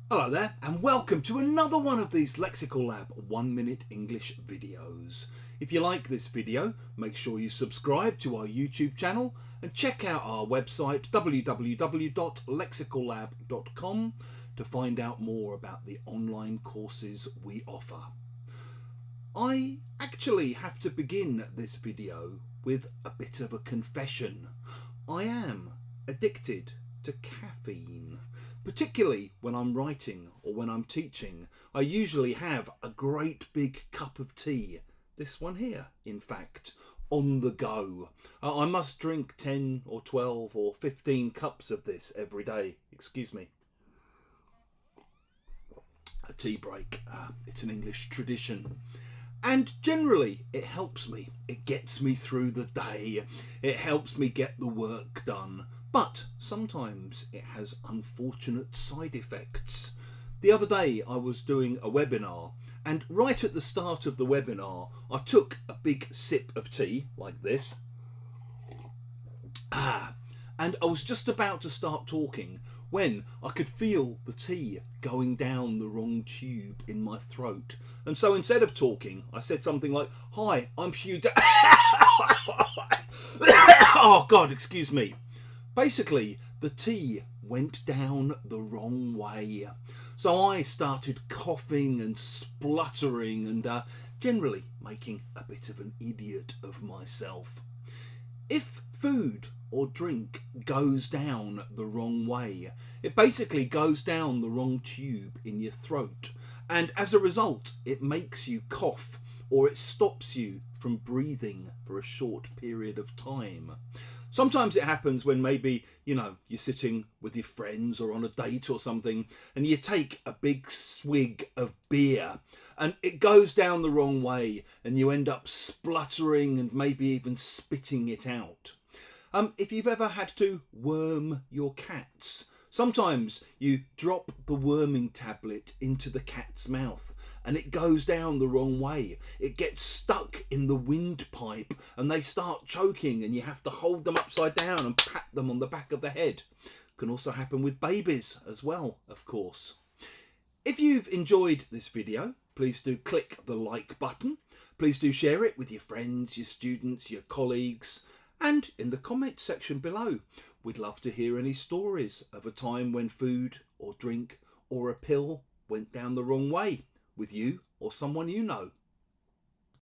Hello there and welcome to another one of these Lexical Lab 1 Minute English videos. If you like this video, make sure you subscribe to our YouTube channel and check out our website www.lexicallab.com to find out more about the online courses we offer. I actually have to begin this video with a bit of a confession. I am addicted to caffeine. Particularly when I'm writing or when I'm teaching, I usually have a great big cup of tea, this one here, in fact, on the go. I must drink 10 or 12 or 15 cups of this every day. Excuse me. A tea break. It's an English tradition. And generally it helps me. It gets me through the day. It helps me get the work done. But sometimes it has unfortunate side effects. The other day I was doing a webinar, and right at the start of the webinar I took a big sip of tea like this. And I was just about to start talking when I could feel the tea going down the wrong tube in my throat. And so instead of talking, I said something like, "Hi, I'm Hugh." Oh God, excuse me. Basically, the tea went down the wrong way. So I started coughing and spluttering and generally making a bit of an idiot of myself. If food or drink goes down the wrong way, it basically goes down the wrong tube in your throat. And as a result, it makes you cough or it stops you from breathing for a short period of time. Sometimes it happens when maybe, you're sitting with your friends or on a date or something and you take a big swig of beer and it goes down the wrong way and you end up spluttering and maybe even spitting it out. If you've ever had to worm your cats, sometimes you drop the worming tablet into the cat's mouth and it goes down the wrong way. It gets stuck in the windpipe and they start choking and you have to hold them upside down and pat them on the back of the head. Can also happen with babies as well, of course. If you've enjoyed this video, please do click the like button. Please do share it with your friends, your students, your colleagues, and in the comments section below. We'd love to hear any stories of a time when food or drink or a pill went down the wrong way with you or someone you know.